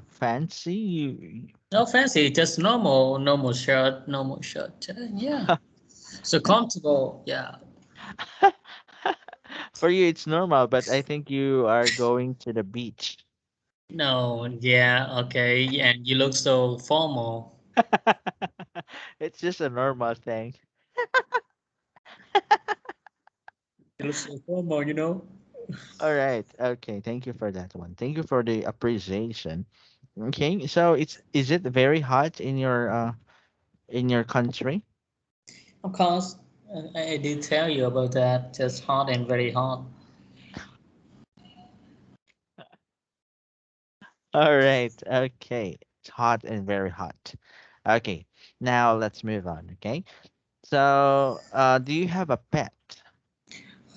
fancy. You. No fancy, just normal shirt, normal shirt. Yeah, so comfortable. Yeah. For you, it's normal, but I think you are going to the beach. No, yeah, okay, and you look so formal. It's just a normal thing. You look so formal, you know. All right. Okay. Thank you for that one. Thank you for the appreciation. Okay. So is it very hot in your country? Of course, I did tell you about that. Just hot and very hot. All right. Okay. It's hot and very hot. Okay. Now let's move on. Okay. So, do you have a pet?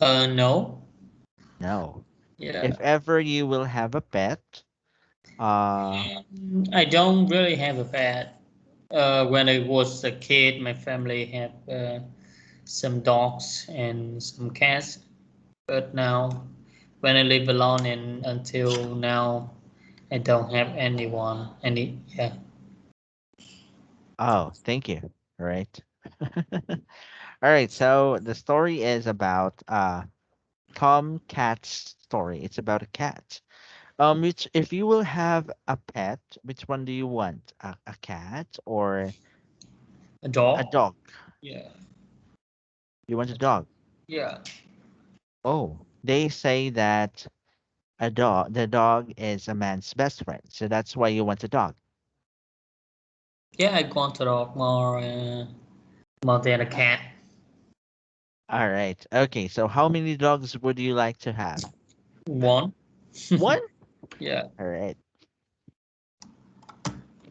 No. No. Yeah. If ever you will have a pet, uh, I don't really have a pet. When I was a kid, my family had some dogs and some cats. But now, when I live alone and until now, I don't have anyone. Yeah. oh, thank you. All right. All right. So the story is about Tom Cat's story. It's about a cat. Which if you will have a pet, which one do you want? A cat or A a dog? dog? Yeah. You want a dog? Yeah. Oh, they say that the dog is a man's best friend. So that's why you want a dog. Yeah, I want a dog more than a cat. All right. Okay. So how many dogs would you like to have? One. One? Yeah. All right.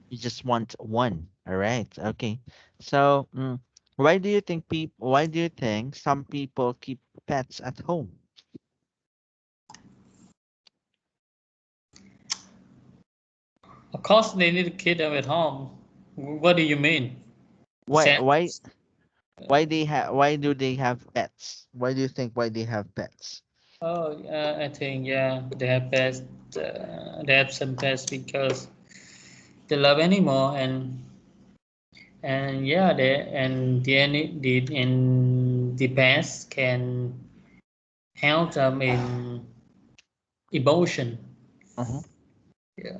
You just want one. All right. Okay. So, why do you think some people keep pets at home? Of course, they need to keep them at home. What do you mean? Why Sad. why why do they have pets? Why do you think why they have pets? Oh, I think yeah, they have pets. They have some pets because they love animal and yeah, the pets can help them in emotion. Uh-huh. Yeah,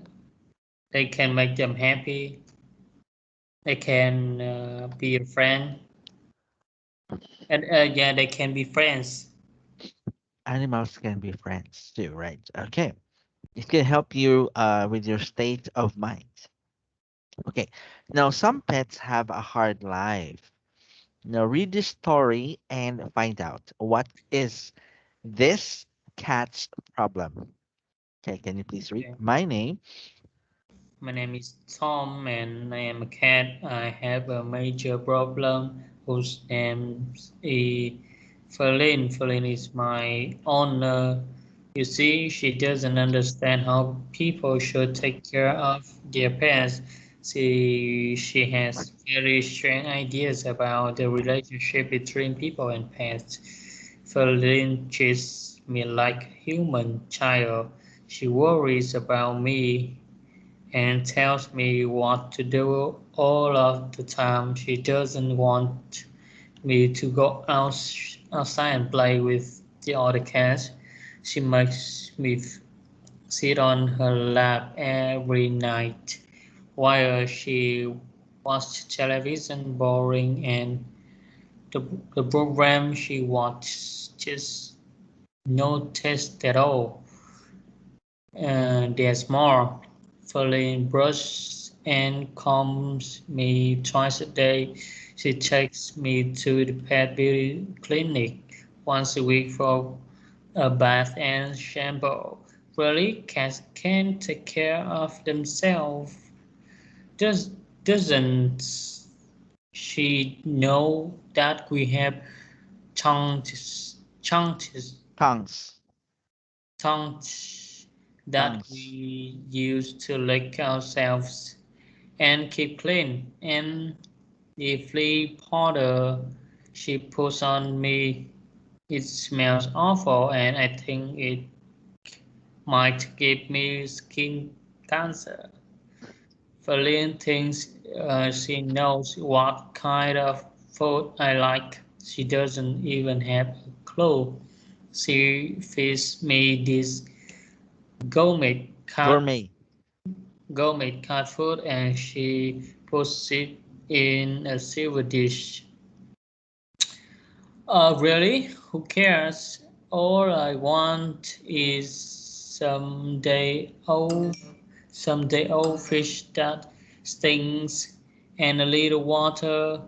they can make them happy. They can be a friend, and yeah, they can be friends. Animals can be friends too, right? Okay. It can help you with your state of mind. Okay. Now some pets have a hard life. Now read this story and find out what is this cat's problem. Okay, can you please read? Okay. My name. My name is Tom and I am a cat. I have a major problem whose name is Feline. Feline is my owner. You see, she doesn't understand how people should take care of their pets. She has very strange ideas about the relationship between people and pets. Feline treats me like a human child. She worries about me and tells me what to do all of the time. She doesn't want me to go outside and play with the other cats. She makes me sit on her lap every night while she watches television boring and the, the program she watches just no taste at all. There's more. Feline brushes and combs me twice a day. She takes me to the pet beauty clinic once a week for a bath and shampoo. Really, cats can take care of themselves. Does doesn't she know that we have tongues Tongues. tongues that Tongues. we use to lick ourselves and keep clean. And the flea powder she puts on me, it smells awful, and I think it might give me skin cancer. Feline thinks she knows what kind of food I like. She doesn't even have a clue. She feeds me this gourmet cat Gourmet. gourmet cat food and she puts it in a silver dish. Really? Who cares? All I want is someday old fish that stings and a little water.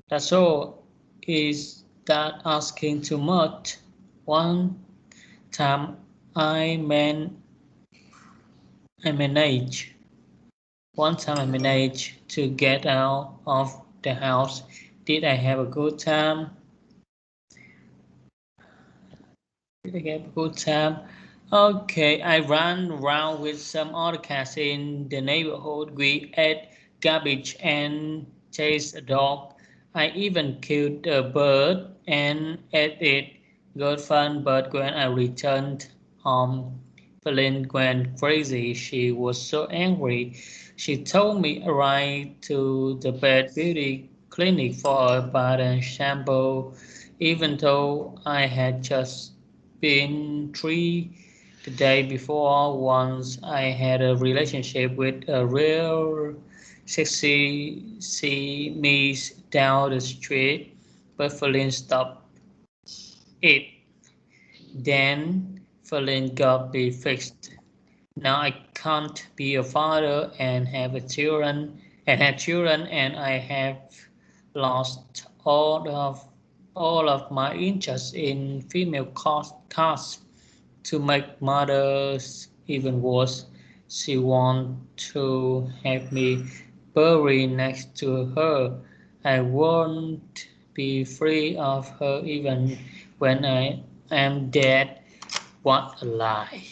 That's all. Is that asking too much? One time I man I managed. One time I managed to get out of the house. Did I have a good time? Did I have a good time? Okay, I ran around with some other cats in the neighborhood. We ate garbage and chased a dog. I even killed a bird and ate it. Good fun, but when I returned home, Feline went crazy. She was so angry. She told me to ride to the Pet Beauty Clinic for a bath and shampoo, even though I had just been three the day before. Once I had a relationship with a real sexy see me down the street, but Feline stopped it. Then Feline got me fixed. Now I can't be a father and have children and I have lost all of my interest in female cars. To make matters even worse, she wants to have me buried next to her. I won't be free of her even when I am dead. What a lie.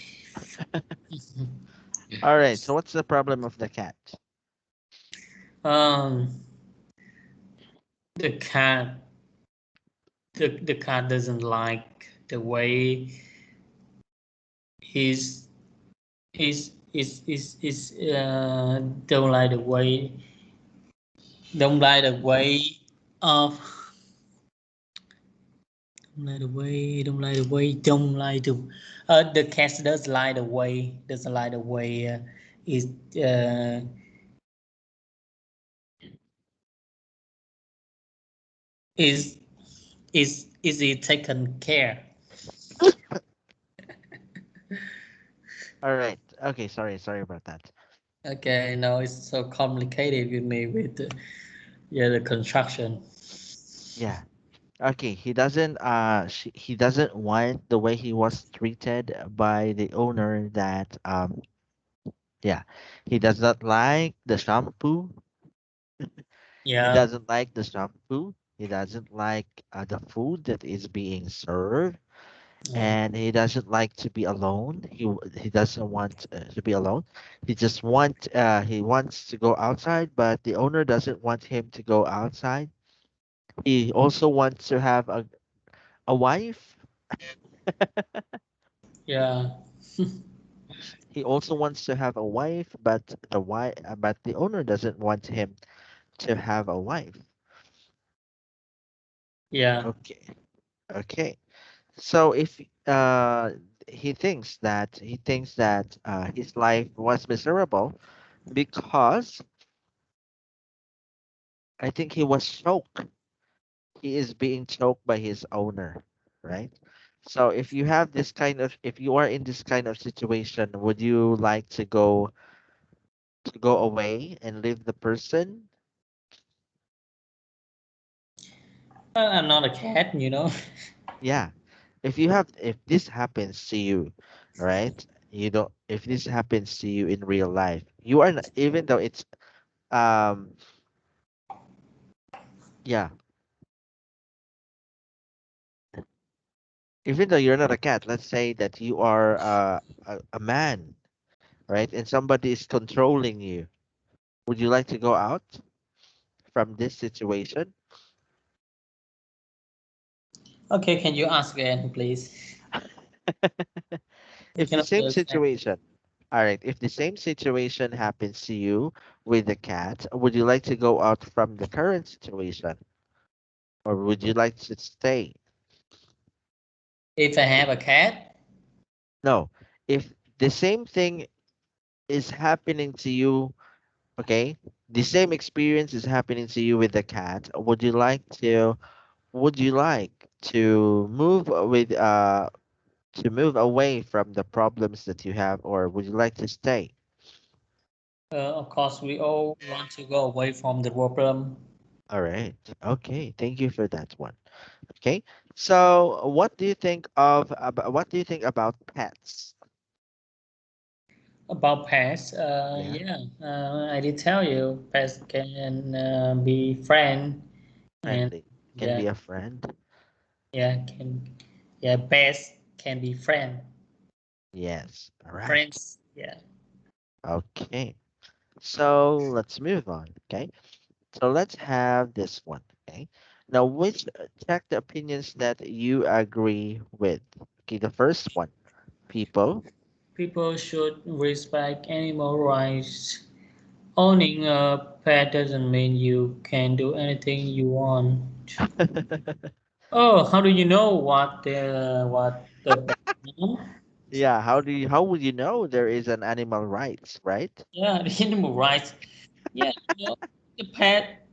All right. So what's the problem of the cat? Um, the cat, the cat doesn't like the way he's don't like the way don't like the way of don't like to the cat doesn't like the way is uh, is is he taken care. All right. Okay. Sorry about that. Okay, now it's so complicated with me with the construction. Yeah. Okay. He doesn't want the way he was treated by the owner that yeah. He does not like the shampoo. He Yeah, doesn't like the shampoo. He doesn't like the food that is being served, yeah, and he doesn't like to be alone. He doesn't want to be alone. He wants to go outside, but the owner doesn't want him to go outside. He also wants to have a wife. yeah, He also wants to have a wife, but the owner doesn't want him to have a wife. yeah. Okay. Okay. So if he thinks that his life was miserable because I think he was choked. He is being choked by his owner, right? So if you are in this kind of situation, would you like to go away and leave the person? I'm not a cat. Yeah. If this happens to you, right? You don't if this happens to you in real life, you are not, even though it's um yeah, even though you're not a cat, let's say that you are a man, right? And somebody is controlling you. Would you like to go out from this situation? Okay, can you ask again, please? I If the cannot same understand. situation, All right. If the same situation happens to you with the cat, would you like to go out from the current situation or would you like to stay? If I have a cat, No. If the same thing is happening to you, okay? The same experience is happening to you with the cat. Would you like to move with to move away from the problems that you have or would you like to stay? of course, we all want to go away from the problem. All right. Okay. Thank you for that one. Okay. So, what do you think about pets? About pets, Yeah, yeah, I did tell you, pets can be friend, and friendly. Can yeah, be a friend. yeah, yeah, pets can be Yes. All right. friends, yeah. Okay. So, let's move on. Okay. So, let's have this one. Okay. Now, which check the opinions that you agree with. Okay, the first one, people. People should respect animal rights. Owning a pet doesn't mean you can do anything you want. Oh, how do you know what the pet want? Yeah, how would you know there is an animal rights, right? Yeah, the animal rights. Yeah,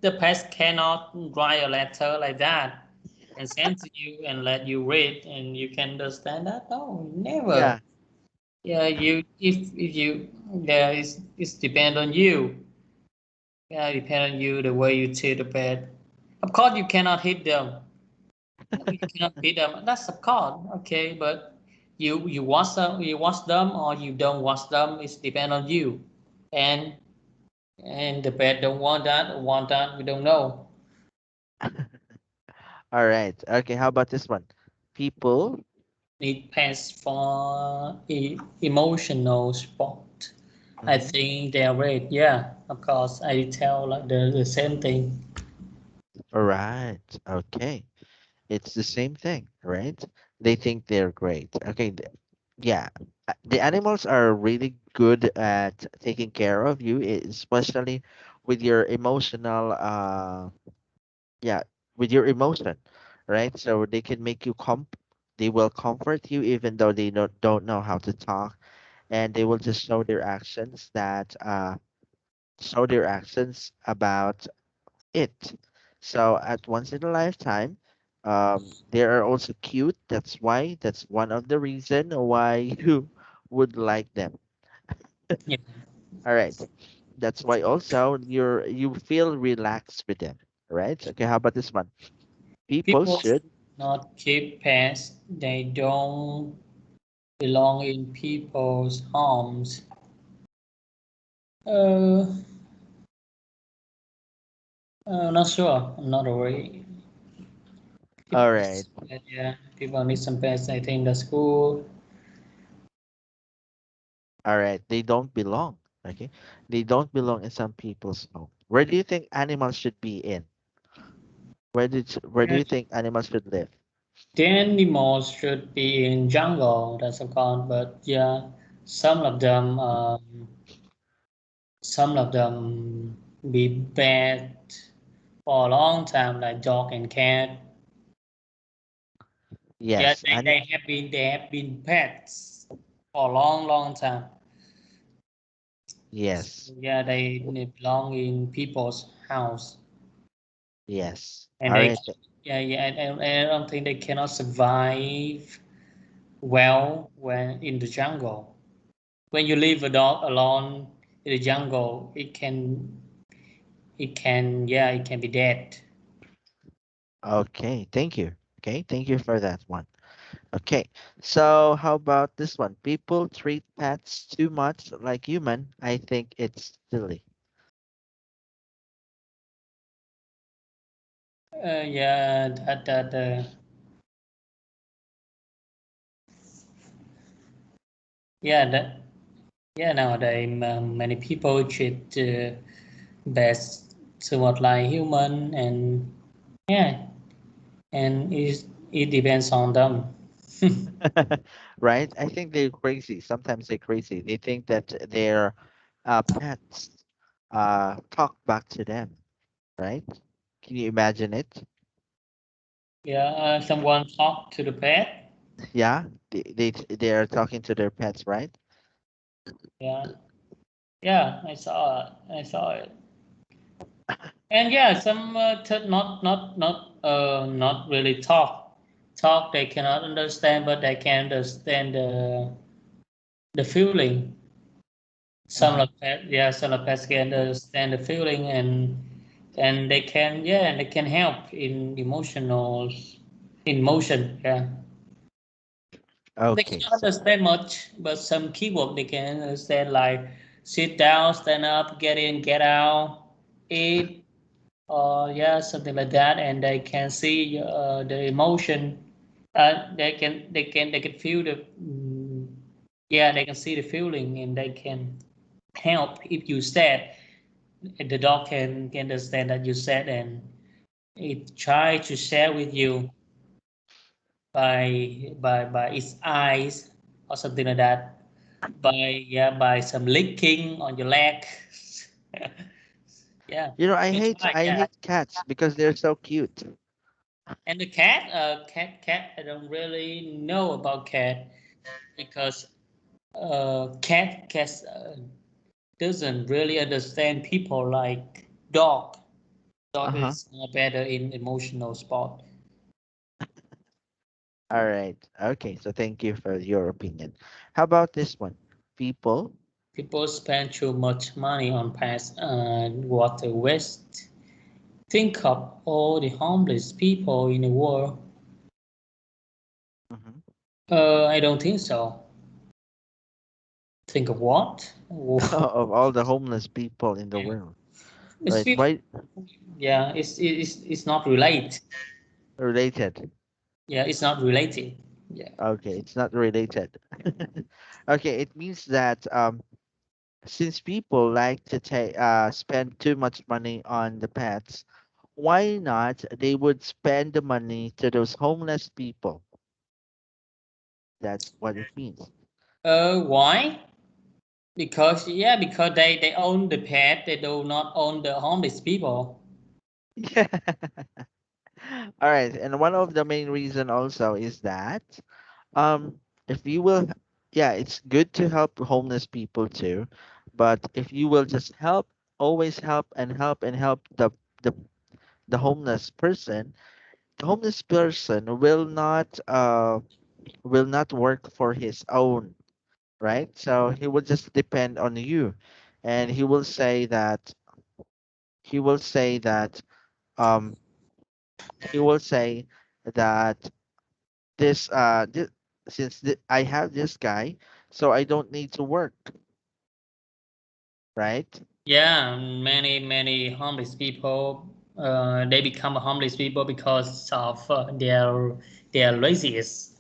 the pet cannot write a letter like that and send to you and let you read and you can understand that. No, never. Yeah. Yeah, you if you yeah, it's depend on you. Yeah, depend on you the way you treat the pet. Of course, you cannot hit them. You cannot hit them. That's of course okay, but you watch them or you don't watch them. It's depend on you, and and the pet don't want that or want that. We don't know. All right. Okay, how about this one? People. Need pets for emotional support. I Mhm. think they are great. Yeah, of course. I tell like the same thing. All right. Okay. It's the same thing, right? They think they're great. Okay. Yeah. The animals are really good at taking care of you, especially with your emotional yeah, with your emotion, right? So they can make you they will comfort you even though they don't know how to talk and they will just show their actions about it. So at once in a lifetime, they are also cute. That's one of the reason why you would like them. Yeah. All right. That's why also you feel relaxed with them. Right? Okay, how about this one? People People should should not keep pets. They don't belong in people's homes. Uh, not sure. I'm not really. all People need right. some pets. Yeah, people need some pets. I think that's cool. All right. They don't belong. Okay? They don't belong in some people's home. Where do you think animals should be in? Where do Yeah. you think animals should live? The animals should be in jungle. That's a con. But yeah, some of them, some of them be bad for a long time, like dog and cat. Yeah, Yes, they have been pets for a long, long time. So, yes, yeah, they belong in people's house, yes. and All they right. yeah yeah and I don't think they cannot survive well when in the jungle. When you leave a dog alone in the jungle, it can be dead. Okay, thank you. Okay, thank you for that one. Okay, so how about this one? People treat pets too much like human. I think it's silly. Yeah, that yeah that yeah nowadays many people treat pets somewhat like human, and yeah, and it depends on them. Right? I think they're crazy. Sometimes they're crazy. They think that their pets talk back to them, right? Can you imagine it? Yeah, someone talk to the pet. Yeah, they are talking to their pets, right? Yeah, yeah, I saw it. I saw it. And yeah, some not really talk. Talk they cannot understand, but they can understand the feeling. Some Uh-huh. of pet, yeah, some of pets can understand the feeling, and they can, yeah, and they can help in emotional in motion. Yeah, they Okay, cannot so understand much, but some keyword they can understand, like sit down, stand up, get in, get out, eat, or yeah, something like that, and they can see the emotion. They can feel the yeah, they can see the feeling, and they can help if you sad. The dog can understand that you sad, and it try to share with you by its eyes or something like that. By some licking on your leg. Yeah, I they hate try. I Yeah, hate cats because they're so cute. and the cat, cat. I don't really know about cat because cats doesn't really understand people like dog. Dog Uh-huh. is better in emotional sport. All right. Okay, so thank you for your opinion. How about this one? People. People spend too much money on pets and water waste. Think of all the homeless people in the world. Mhm. I don't think so. Think of what? Of all the homeless people in the Yeah. world, It's right? people, Why yeah, it's not related. related? Yeah, it's not related. Yeah. Okay, it's not related. Okay, it means that since people like to take spend too much money on the pets, why not they would spend the money to those homeless people? That's what it means. Why? Because yeah, because they own the pet. They do not own the homeless people. Yeah. All right, and one of the main reason also is that um if you will, yeah, it's good to help homeless people too, but if you will just help, always help and help and help the the homeless person, the homeless person will not work for his own, right? So he will just depend on you, and he will say that um he will say that this, since I have this guy, so I don't need to work, right? Yeah, many homeless people. They become homeless people because of their laziness.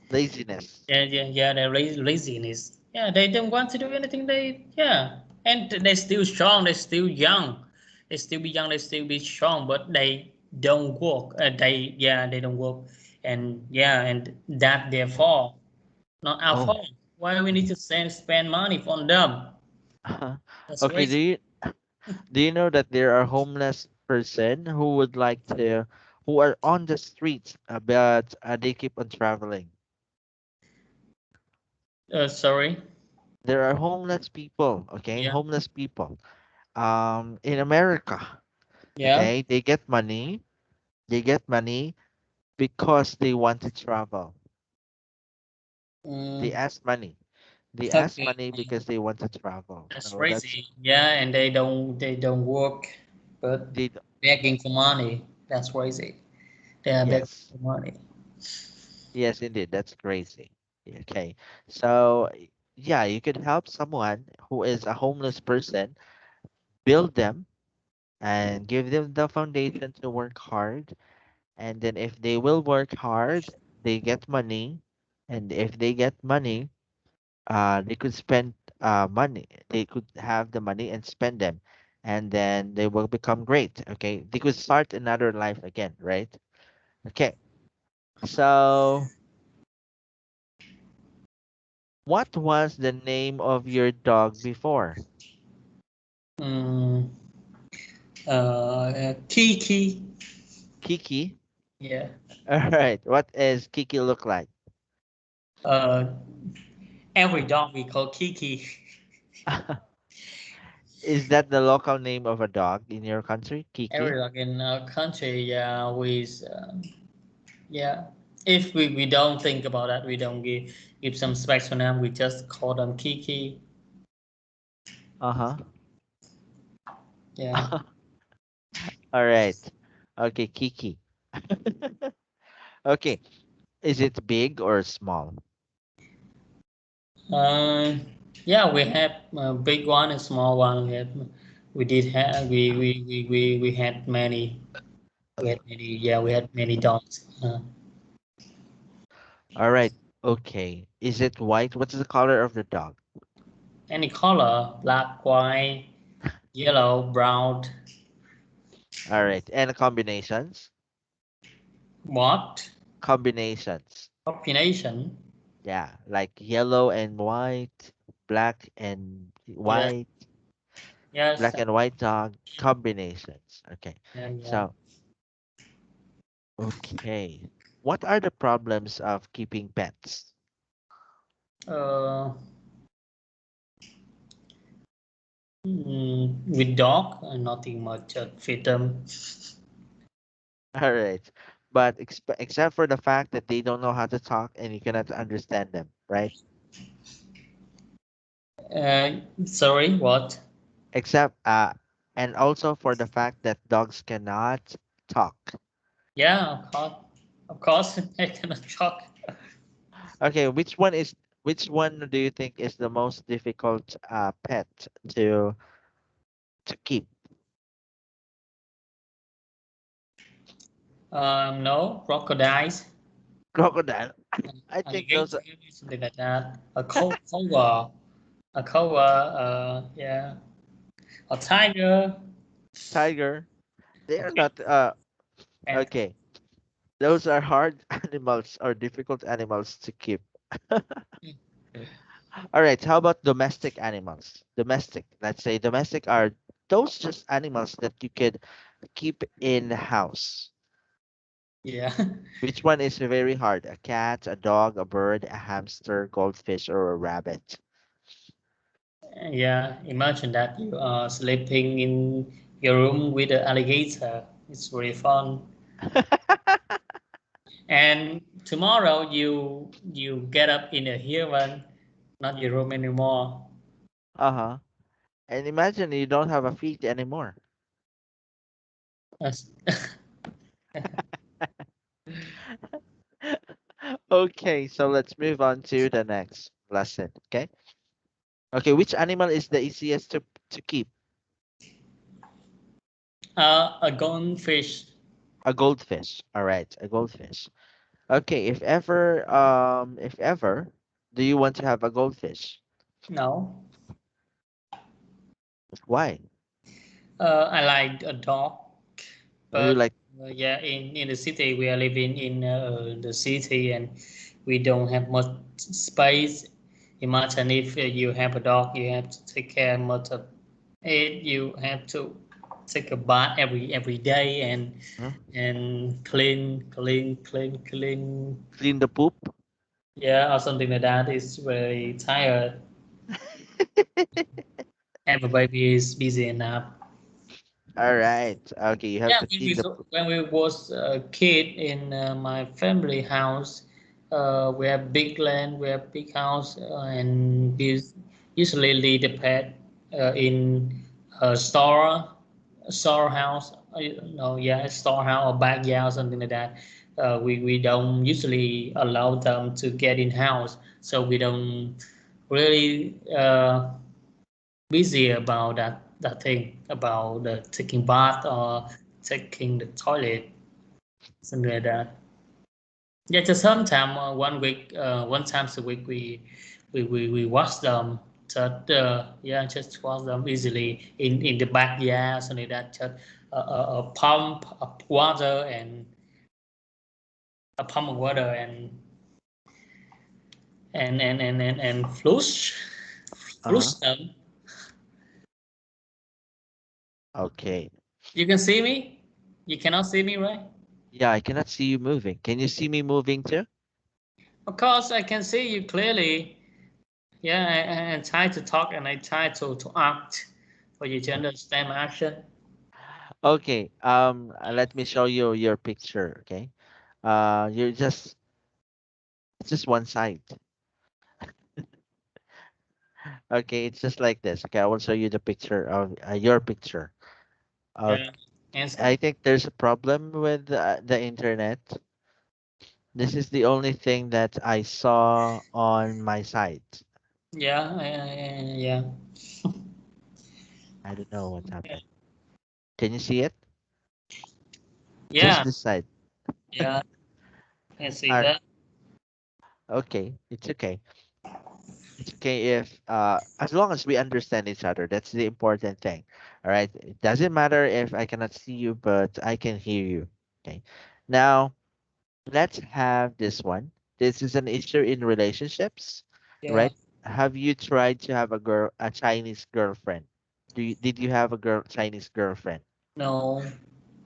Laziness. Yeah, their laziness. Yeah, they don't want to do anything. They yeah, and they're still strong. They're still young. They still be young. They still be strong, but they don't work. They don't work, and yeah, and that their fault, not our Oh. fault. Why we need to spend money on them? That's Okay, crazy. do you know that there are homeless person who would like to who are on the streets, but they keep on traveling. Sorry. There are homeless people, okay? Yeah. Homeless people. In America, Yeah. okay? They get money. They get money because they want to travel. They Mm, ask money. They ask okay. money because they want to travel. That's So that's crazy. Yeah, and they don't work, but they. begging for money. That's crazy. They are begging Yes, for money. yes, indeed. That's crazy. Okay, so yeah, you could help someone who is a homeless person, build them and give them the foundation to work hard. And then if they will work hard, they get money. And if they get money, they could spend money. They could have the money and spend them. And then they will become great. Okay. They could start another life again, right? Okay. So What was the name of your dog before? Mm, Kiki. Kiki. Yeah. All right. What is Kiki look like? Uh, every dog we call Kiki. Is that the local name of a dog in your country? Every Kiki? dog in our country, yeah, yeah. If we don't think about that, we don't give some specs for them. We just call them Kiki. Uh-huh. Yeah. All right. Okay, Kiki. Okay. Is it big or small? Uh, yeah, we have a big one and small one. We did have we had many. We had many. Yeah, we had many dogs. All right. Okay. Is it white? What's the color of the dog? Any color, black, white, yellow, brown. All right. And combinations? What? Combinations. Combination? Yeah, like yellow and white, black and Yeah. white, Yes. black and white dog combinations. Okay. Yeah. Yeah. So, okay. What are the problems of keeping pets? Uh, with dog, nothing much. Freedom. All right. But except for the fact that they don't know how to talk and you cannot understand them, right? Sorry, what? Except and also for the fact that dogs cannot talk. Yeah, of course, I cannot talk. Okay, which one do you think is the most difficult pet to to keep? No, crocodiles, Crocodile. I think those alligator, are something like that. A cobra, yeah, a tiger, tiger. They a are not cat. okay. Those are hard animals or difficult animals to keep. All right, how about domestic animals? Domestic, let's say domestic are those just animals that you could keep in the house. Yeah, Which one is very hard? A cat, a dog, a bird, a hamster, goldfish, or a rabbit? yeah. Imagine that you are sleeping in your room with an alligator. It's really fun. And tomorrow you get up in a human, not your room anymore. Uh-huh. And imagine you don't have a feet anymore. Yes. Okay, so let's move on to the next lesson. Okay. Okay, which animal is the easiest to keep? A goldfish. A goldfish. All right, a goldfish. Okay, if ever, do you want to have a goldfish? No. Why? I like a dog, Do you but like yeah, in the city we are living in the city and we don't have much space. Imagine if you have a dog, you have to take care much of it. You have to take a bath every day huh? and clean. Clean the poop? Yeah, or something like that. It's very tired. Everybody is busy enough. All right. Okay, you have Yeah, to clean the poop. when we was a kid in my family house, we have big land, we have big house, and we usually leave the pet in a storehouse. No, yeah, a storehouse or backyard, or something like that. We don't usually allow them to get in house, so we don't really busy about that thing about the taking bath or taking the toilet, something like that. Yeah, just sometime one times a week we wash them. Just yeah, just wash them easily in the backyard, something like that. Just a pump of water and a pump of water and flush Uh-huh. them. Okay. You can see me? You cannot see me, right? Yeah, I cannot see you moving. Can you see me moving too? Of course, I can see you clearly. Yeah, I try to talk and I try to act for you to understand my action. Okay. Let me show you your picture. Okay. You're just it's just one side. Okay, it's just like this. Okay, I will show you the picture of your picture. Okay. Yeah, handsome. I think there's a problem with the internet. This is the only thing that I saw on my site. Yeah, yeah, I don't know what happened. Can you see it? Just yeah, this side. yeah. I see Uh, that. okay, it's okay. It's okay if as long as we understand each other. That's the important thing. All right. It doesn't matter if I cannot see you, but I can hear you. Okay. Now let's have this one. This is an issue in relationships, Yeah. right? Have you tried to have a Chinese girlfriend? Did you have a Chinese girlfriend? No.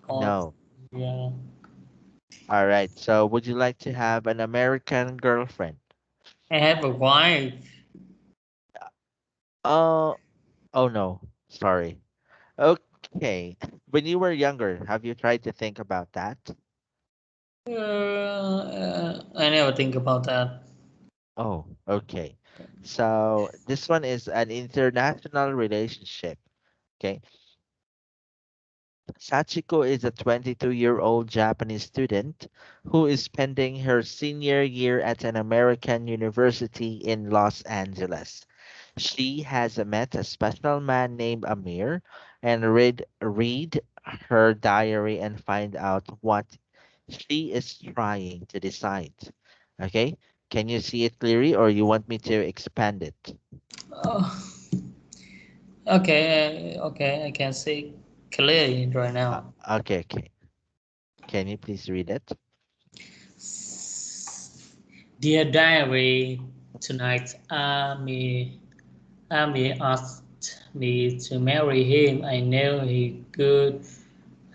Or No. yeah. All right. So would you like to have an American girlfriend? I have a wife. Oh, oh no. Sorry. Okay. When you were younger, have you tried to think about that? I never think about that. Oh, okay. So this one is an international relationship. Okay. Sachiko is a 22-year-old Japanese student who is spending her senior year at an American university in Los Angeles. She has met a special man named Amir and read her diary and find out what she is trying to decide. Okay? Can you see it clearly or you want me to expand it? Oh, okay, okay. I can see clearly right now. Okay. Can you please read it? Dear diary, tonight Ami asked me to marry him. I know he could.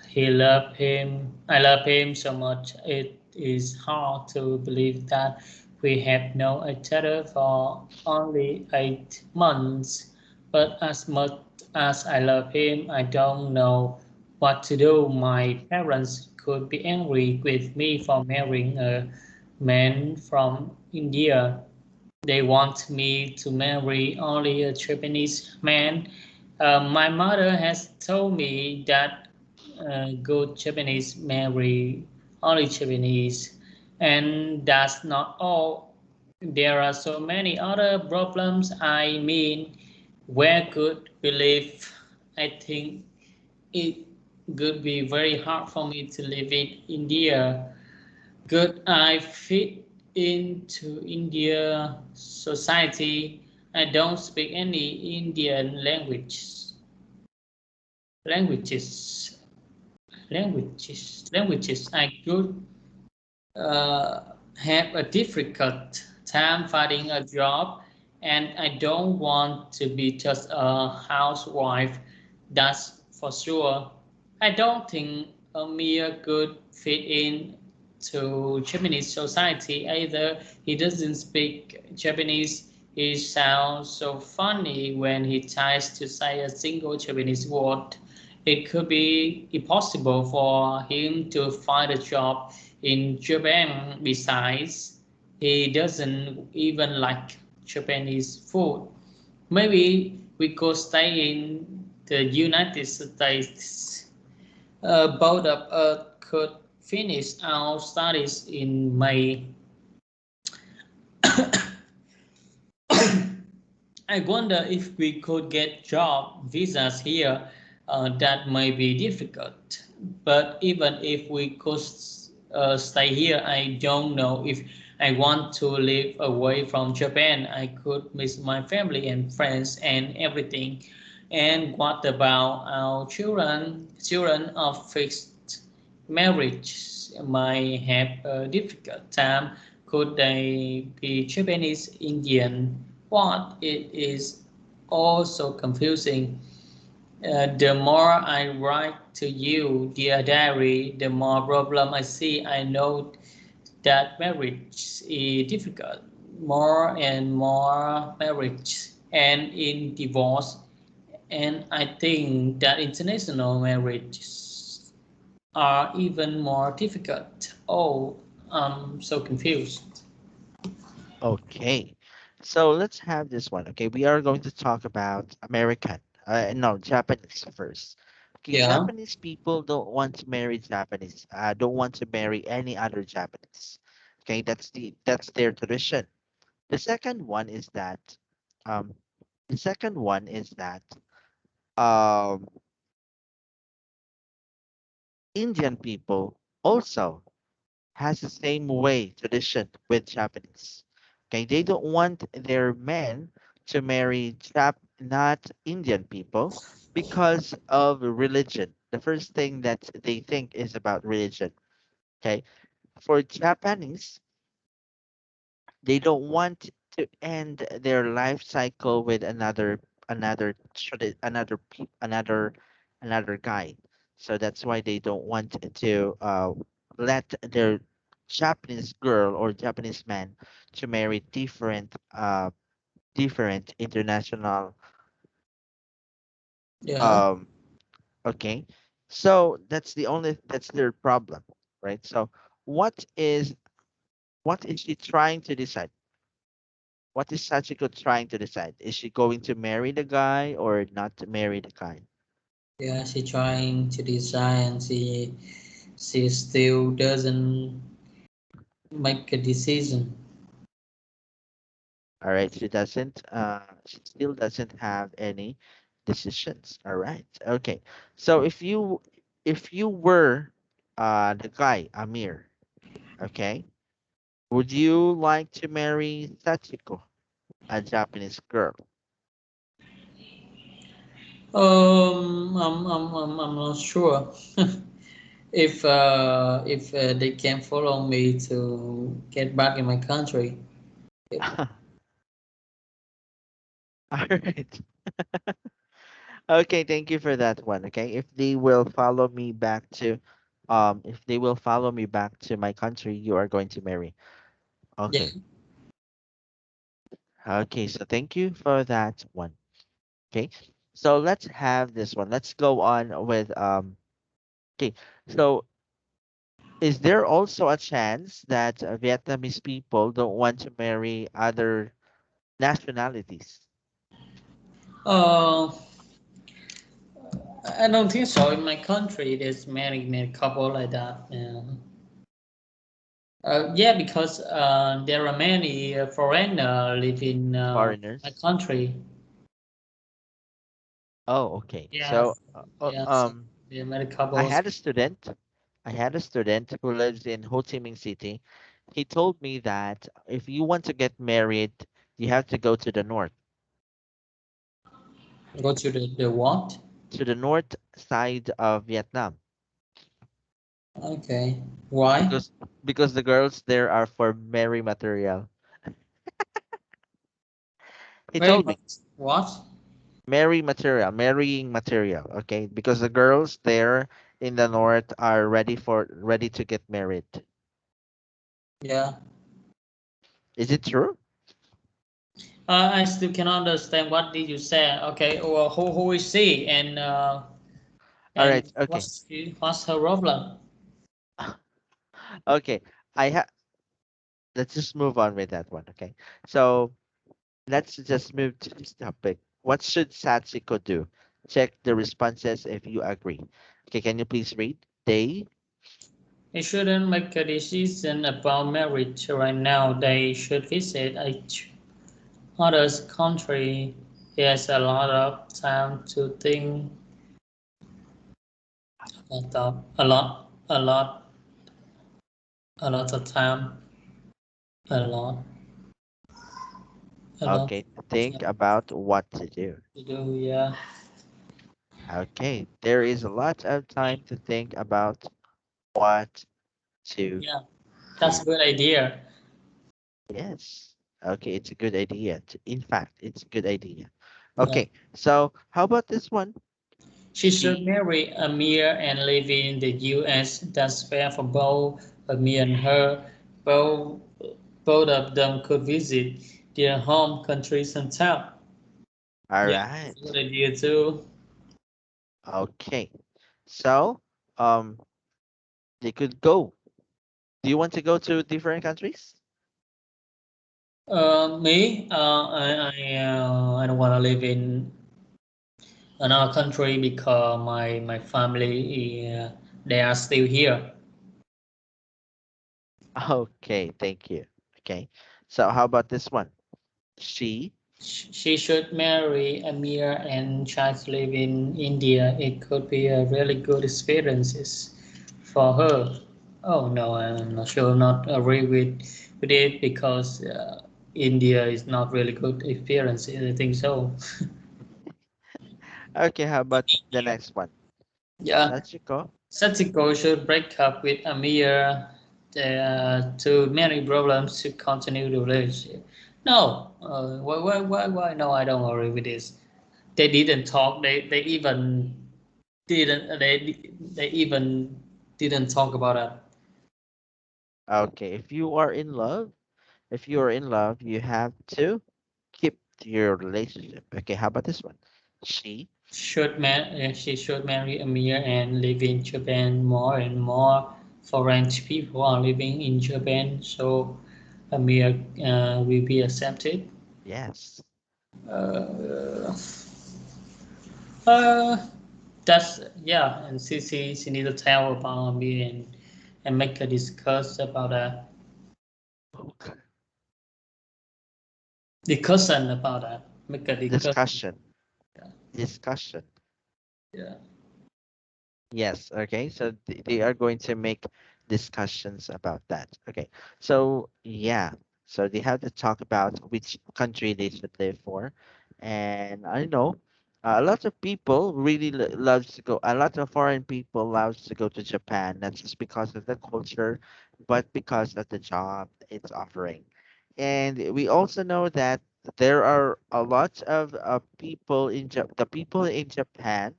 He loved him. I love him so much. It is hard to believe that we have known each other for only 8 months. But as much as I love him, I don't know what to do. My parents could be angry with me for marrying a man from India. They want me to marry only a Japanese man. My mother has told me that good Japanese marry only Japanese, and that's not all. There are so many other problems. I mean, where could believe? I think it would be very hard for me to live in India. Could I fit into India society? I don't speak any Indian languages, languages. I could uh, have a difficult time finding a job, and I don't want to be just a housewife. That's for sure. I don't think Amir could fit in to Japanese society either. He doesn't speak Japanese. He sounds so funny when he tries to say a single Japanese word. It could be impossible for him to find a job in Japan. Besides, he doesn't even like Japanese food. Maybe we could stay in the United States. Both of us could finish our studies in May. I wonder if we could get job visas here. That may be difficult. But even if we could stay here, I don't know if I want to live away from Japan. I could miss my family and friends and everything. And what about our children? Children of fixed marriage might have a difficult time Could they be Japanese Indian? But it is also confusing. The more I write to you, dear diary, the more problem I see. I know that marriage is difficult. More and more marriage and in divorce. And I think that international marriages are even more difficult. Oh, I'm so confused. Okay, so let's have this one. Okay, we are going to talk about American, no, Japanese first. Okay, Yeah, Japanese people don't want to marry Japanese, don't want to marry any other Japanese. Okay, that's their tradition. The second one is that, um, the second one is that, um, Indian people also has the same way tradition with Japanese. Okay, they don't want their men to marry not Indian people because of religion. The first thing that they think is about religion. Okay, for Japanese, they don't want to end their life cycle with another guy. So that's why they don't want to let their Japanese girl or Japanese man to marry different international yeah, um okay. So that's their problem, right? So what is what is she trying to decide? What is Sachiko trying to decide? Is she going to marry the guy or not to marry the guy? yeah. She trying to design. She still doesn't make a decision. All right, she still doesn't have any decisions. All right. Okay. So if you were the guy, Amir, okay, would you like to marry Sachiko, a Japanese girl? I'm not sure if they can follow me to get back in my country. All right. Okay, thank you for that one. Okay, if they will follow me back to my country, you are going to marry. Yeah, Okay. Okay, so thank you for that one. Okay. So let's have this one. Let's go on with okay. So is there also a chance that Vietnamese people don't want to marry other nationalities? uh, I don't think so. In my country, there's many couple like that. Yeah. Yeah, because there are many foreigner live in my Foreigners? country. Oh, okay. Yeah, So yeah. So there are many I couples. had a student. I had a student who lives in Ho Chi Minh City. He told me that if you want to get married, you have to go Go to the what? to the north side of Vietnam, Okay. Why? because the girls there are for marry material. He Very told me much. What? marrying material. Okay, because the girls there in the north are ready to get married. Yeah. Is it true? I still cannot understand what did you say. Okay. Well, who is she All right. and Okay. what's her problem? Okay. I ha Let's just move on with that one. Okay. So let's just move to this topic. What should Satsiko do? Check the responses if you agree. Okay, can you please read? They. They shouldn't make a decision about marriage right now. They should visit each other's country. He has a lot of time to think about a lot of time, a lot, a lot Okay, think of about what to do. to do. Yeah, Okay, there is a lot of time to think about what to yeah, that's do. a good idea. Yes. Okay, it's a good idea. In fact, it's a good idea. Yeah. Okay, so how about this one? She should She, marry Amir and live in the US. That's fair for both Amir and her. Both, both of them could visit their home countries and town. all Yeah, right. that's a good idea too. Okay, so um, they could go. Do you want to go to different countries? I don't want to live in another country because my family they are still here. Okay, thank you. Okay, so how about this one? She, She should marry Amir and try to live in India. It could be a really good experiences for her. Oh no, I'm not sure. Not agree with it because India is not really good experience. I think so. okay, how about the next one? Yeah, Sachiko? Satiko should break up with Amir to many problems to continue the relationship. No, why? No, I don't agree with this. They didn't talk. They even didn't they even didn't talk about that. Okay, if you are in love, you have to keep your relationship. Okay, how about this one? She, She should marry Amir and live in Japan. More and more foreign people are living in Japan, so Amir will be accepted. yes. Uh, uh, that's yeah, and she need to tell about Amir and make a discuss about that. Discussion about that. Make a discussion. Discussion. Yeah. Discussion. Yeah. Yes, okay. So they are going to make discussions about that. Okay. So yeah. So they have to talk about which country they should live for. And I know a lot of people really loves to go. A lot of foreign people loves to go to Japan, not just because of the culture, but because of the job it's offering. And we also know that there are a lot of people in the people in Japan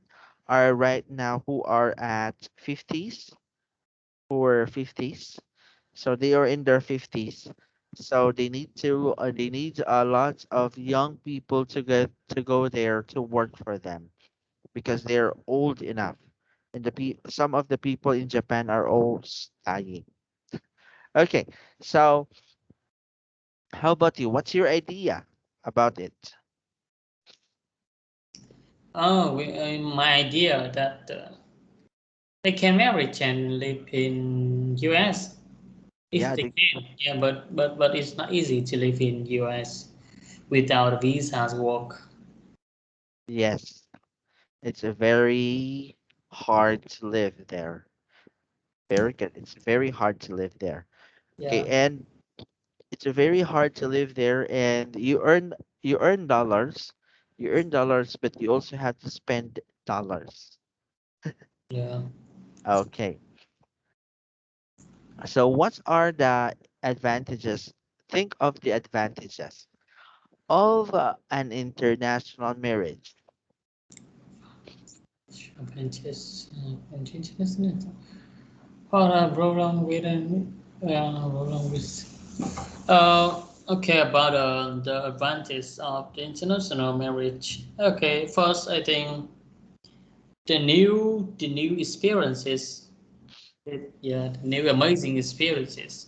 are right now who are at 50s or 50s. So they are in their 50s. So they need a lot of young people to go there to work for them because they're old enough. And some of the people in Japan are all dying. Okay. So how about you? What's your idea about it? Oh, my idea that they can marry and live in US if Yeah, they can. Yeah, but it's not easy to live in US without visas work. yes. It's a very hard to live there. Very good. It's very hard to live there. Okay, Yeah, and it's very hard to live there, and you earn dollars, but you also have to spend dollars. yeah. Okay, so what are the advantages? Think of the advantages of an international marriage. Advantages, advantages. What a problem with problem with. Okay, about the advantage of the international marriage. Okay, first I think the new experiences. Yeah, the new amazing experiences.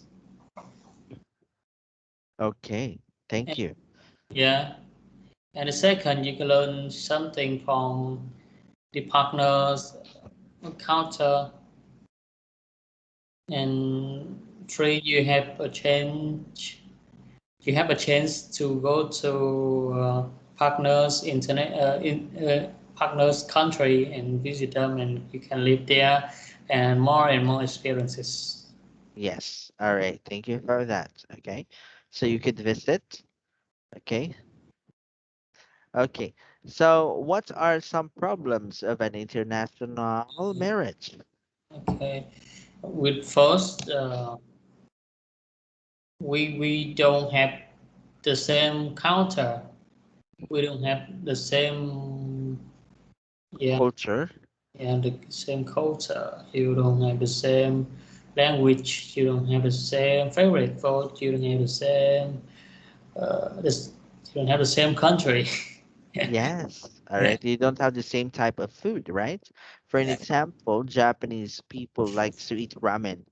Okay, thank And, you. yeah, and the second, you can learn something from the partners encounter, and three, you have a chance to go to partners internet partners country and visit them, and you can live there, and more experiences. Yes. All right. Thank you for that. Okay. So you could visit. Okay. Okay. So what are some problems of an international marriage? Okay, with first we don't have the same culture. We don't have the same, yeah, Culture. yeah, the same culture. You don't have the same language. You don't have the same favorite food. You don't have the same this. You don't have the same country. Yes. All Yeah, right. You don't have the same type of food, right? For an yeah, example, Japanese people like to eat ramen,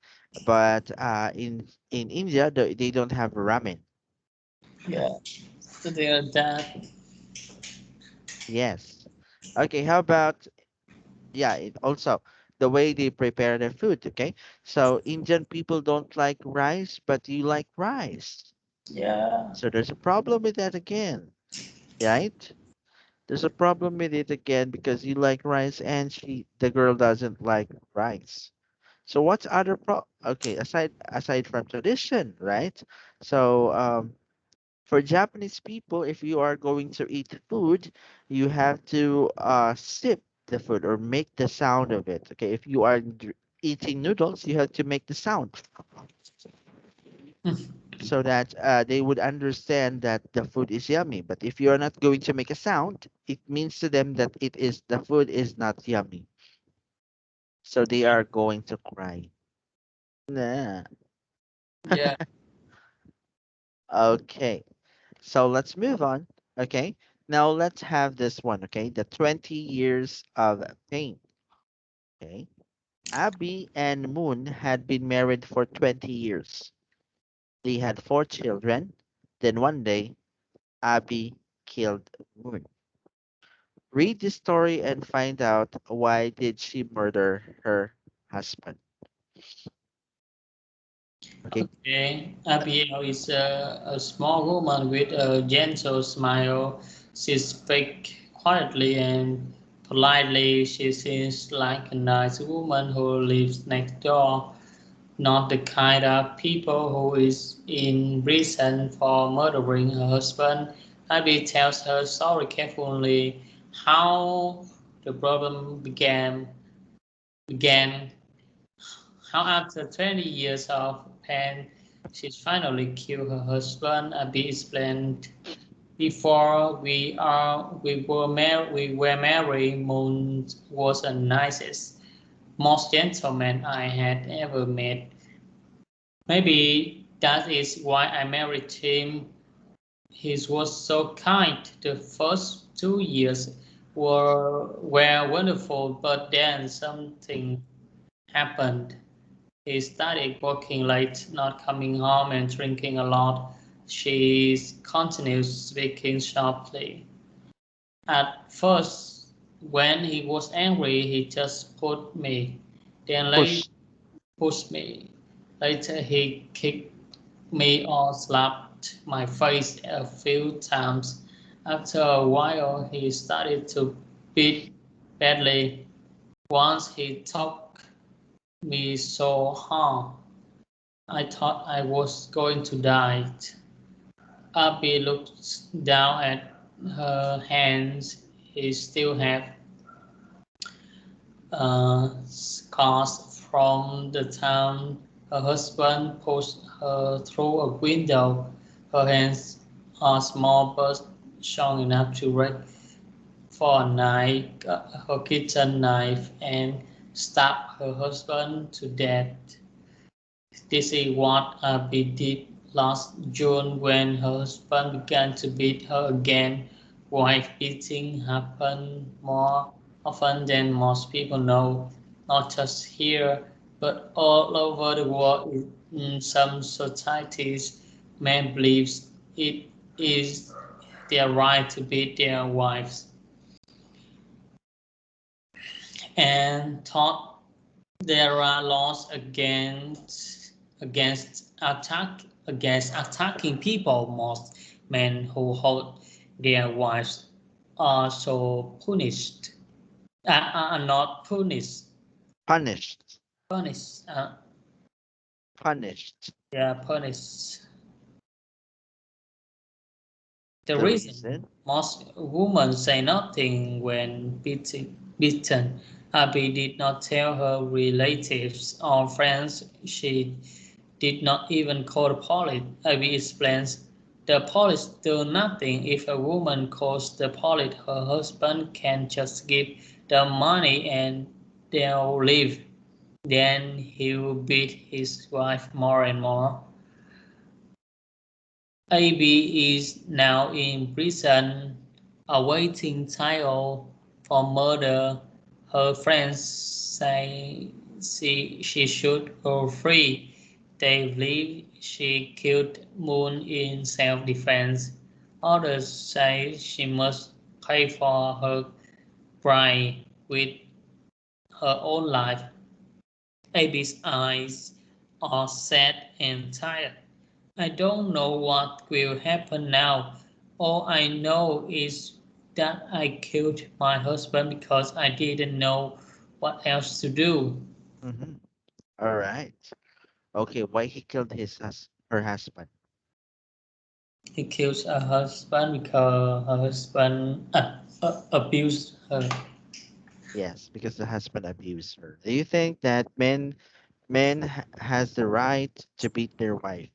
but in India they don't have ramen. yeah. Something like that. Yes. Okay. How about yeah? Also, the way they prepare their food. Okay. So Indian people don't like rice, but you like rice. Yeah, So there's a problem with that again, right? There's a problem with it again because you like rice and the girl doesn't like rice. So what's other okay, aside from tradition, right? So for Japanese people, if you are going to eat food, you have to sip the food or make the sound of it. Okay, if you are eating noodles, you have to make the sound so that they would understand that the food is yummy. But if you are not going to make a sound, it means to them that the food is not yummy. So they are going to cry. Nah. yeah. Okay. So let's move on. Okay. Now let's have this one. Okay. The 20 years of pain. Okay. Abby and Moon had been married for 20 years. They had 4 children. Then one day, Abby killed Moon. Read the story and find out why did she murder her husband. Okay. Okay, Abigail is a small woman with a gentle smile. She speaks quietly and politely. She seems like a nice woman who lives next door, not the kind of people who is in prison for murdering her husband. Abby tells her story carefully, how the problem began how after 20 years of pain, she finally killed her husband. Abby explained, before we were married, Moon was the nicest, most gentleman I had ever met. Maybe that is why I married him. He was so kind. The first 2 years were wonderful, but then something happened. He started working late, not coming home, and drinking a lot. She continued speaking sharply. At first, when he was angry, he just put me. Then later, Push. pushed me. Later, he kicked me or slapped my face a few times. After a while, he started to beat badly. Once he took me so hard I thought I was going to die. Abby looked down at her hands. He still had scars from the time her husband pushed her through a window. Her hands are small but strong enough to reach for a knife, her kitchen knife, and stab her husband to death. This is what Abby did last June when her husband began to beat her again. Wife beating happens more often than most people know, not just here, but all over the world. In some societies, men believe it is their right to beat their wives and thought there are laws against attacking people. Most men who hold their wives are so punished. Are not punished. Punished. Punished. Punished. Yeah, punished. The The reason reason? most women say nothing when Abby did not tell her relatives or friends. She did not even call the police. Ivy explains, the police do nothing. If a woman calls the police, her husband can just give the money and they'll leave. Then he will beat his wife more and more. Abby is now in prison awaiting trial for murder. Her friends say she should go free. They believe she killed Moon in self-defense. Others say she must pay for her crime with her own life. Abby's eyes are sad and tired. I don't know what will happen now. All I know is that I killed my husband because I didn't know what else to do. Mm-hmm. All right. Okay, why he killed her husband? He kills her husband because her husband abused her. Yes, because the husband abused her. Do you think that has the right to beat their wife?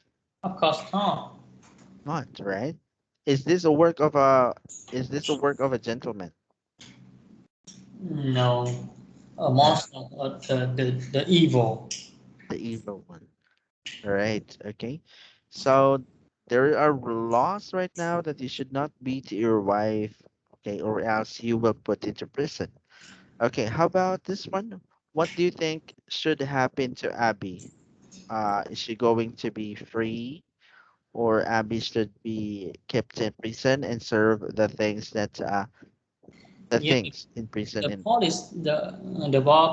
Of course not. Not, right? Is this a work of a is this a work of a gentleman? No, a No, monster, the evil. the evil one. Right. Okay. So there are laws right now that you should not beat your wife, okay, or else you will put into prison. Okay, how about this one? What do you think should happen to Abby? Is she going to be free, or Abby should be kept in prison and serve the Yeah, things in prison? the And police,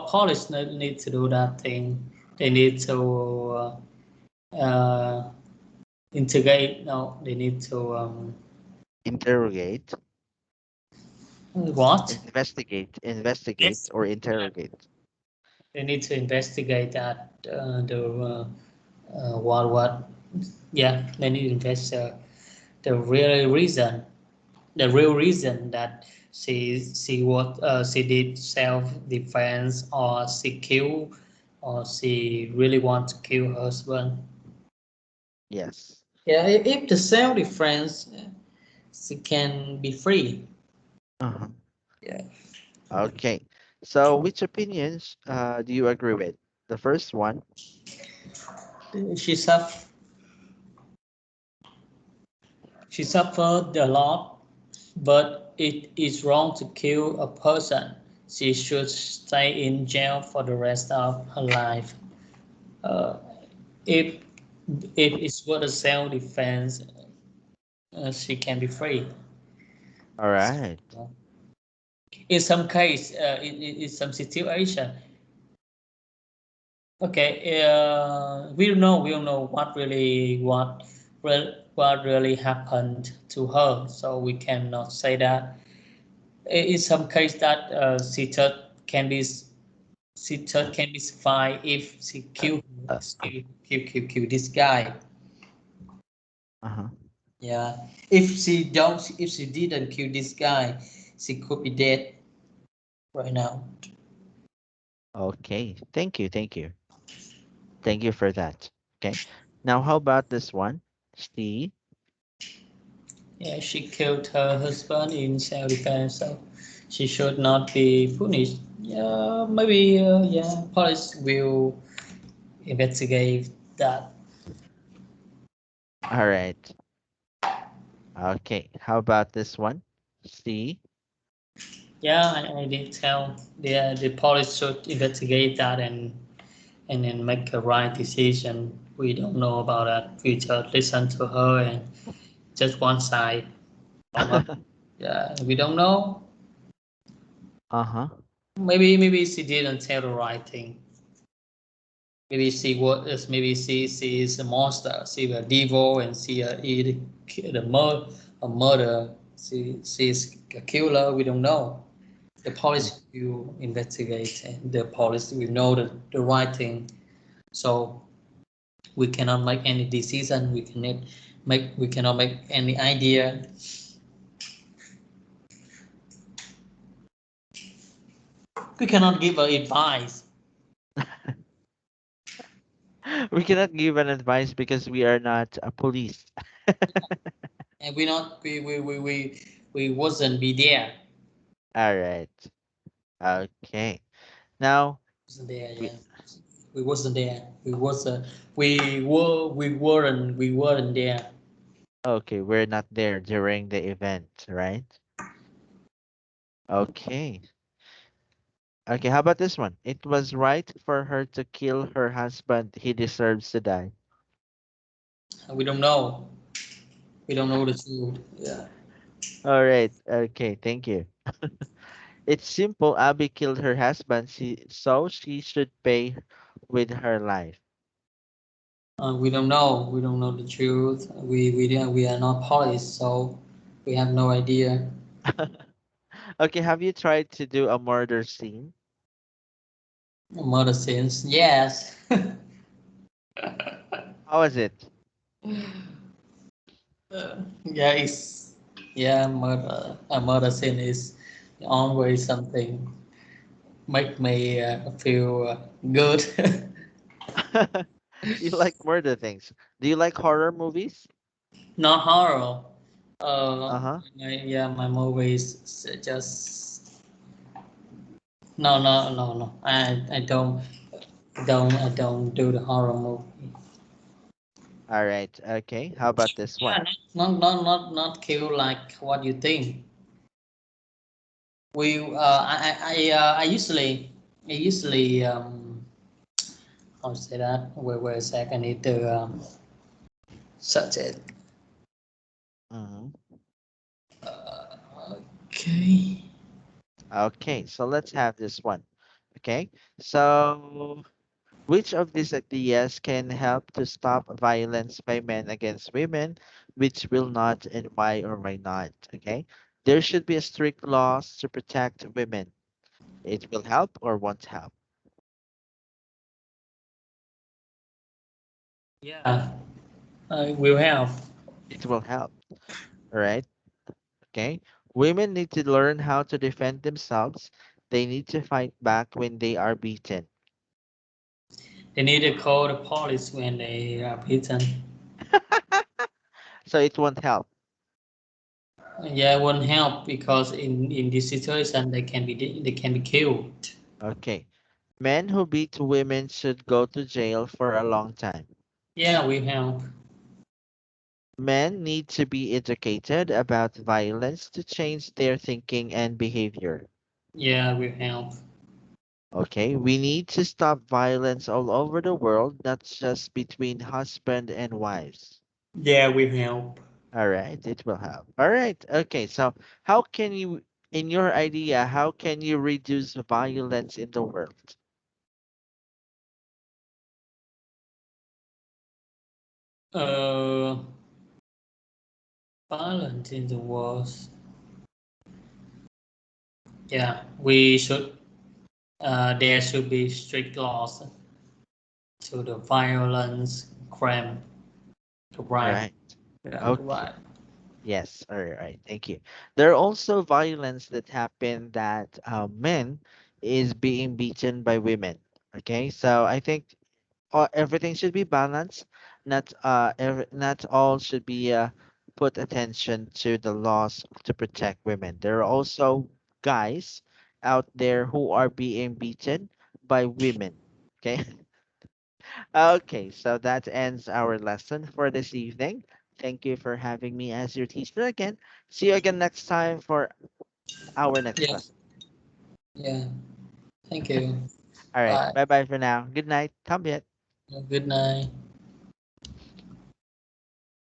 police need to do that thing. They need to integrate. No, they need to interrogate, what? investigate Yes. or Yeah, interrogate. they need to investigate that. What? Yeah, they need to investigate the real reason that she did self defense or she killed or she really want to kill her husband. Yes. Yeah, if the self defense, she can be free. Uh-huh. Yeah. Okay. So which opinions do you agree with? The first one. She suffered. She suffered a lot, but it is wrong to kill a person. She should stay in jail for the rest of her life. Uh, if if it's for the self-defense, she can be free. All right. In some case, in some situation, okay, we don't know what really happened to her, so we cannot say that. In some case that she can be survived if she kill this guy. Uh-huh. Yeah, if she didn't kill this guy, she could be dead right now. Okay. Thank you. Thank you. Thank you for that. Okay. Now, how about this one? Steve. Yeah, she killed her husband in self-defense, so she should not be punished. Yeah, maybe yeah, police will investigate that. All right. Okay. How about this one? Steve. Yeah, I did tell the police should investigate that and then make a right decision. We don't know about that. We just listen to her and just one side from her. Yeah, we don't know. Uh-huh. Maybe she didn't tell the right thing. Maybe she is a monster. She a devil and she eat a murder. She is a killer. We don't know. The Mm. police will investigate and the police will know the right thing. So we cannot make any decision. We cannot make any idea. We cannot give advice. We cannot give an advice because we are not a police. And we not we wasn't be there. All right. Okay. Now Wasn't there, we yeah. We wasn't there. We weren't there. okay, we're not there during the event, right? Okay. Okay, how about this one? It was right for her to kill her husband. He deserves to die. We don't know. We don't know the truth. Yeah. All right. Okay, thank you. It's simple. Abby killed her husband, so she should pay with her life. We don't know. We don't know the truth. We are not police, so we have no idea. Okay, have you tried to do a murder scene? Murder scenes, yes. How was it? Yeah, it's yeah. Murder. A murder scene is always something make me feel good. You like murder things. Do you like horror movies? Not horror. Uh, Uh-huh. yeah, my movies just no. I don't do the horror movie. All right. Okay. How about this one? Yeah, not kill like what you think. I usually how to say that? Wait a sec. I need to search it. Hmm. Okay. Okay, so let's have this one. Okay. So which of these ideas can help to stop violence by men against women, which will not, and why or why not? Okay. There should be a strict laws to protect women. It will help or won't help. Yeah, I will have. It will help. All right. Okay. Women need to learn how to defend themselves. They need to fight back when they are beaten. They need to call the police when they are beaten. So it won't help. Yeah, it won't help because in this situation they can be killed. Okay. Men who beat women should go to jail for a long time. Yeah, we help. Men need to be educated about violence to change their thinking and behavior. Yeah, we help. Okay, we need to stop violence all over the world, not just between husband and wives. Yeah, we help. All right, it will help. All right, okay, so how can you, in your idea, how can you reduce violence in the world? Uh, Violence in the world. Yeah, we should. There should be strict laws to the violence crime, the All crime. right, Yeah, the okay. crime. Yes, all right, thank you. There are also violence that happen that men is being beaten by women. Okay, so I think everything should be balanced. Not all should be put attention to the laws to protect women. There are also guys out there who are being beaten by women. Okay. Okay, so that ends our lesson for this evening. Thank you for having me as your teacher again. See you again next time for our next Yeah, lesson. yeah. Thank you. All right, Bye. bye bye for now. Good night. Come yet. Good night.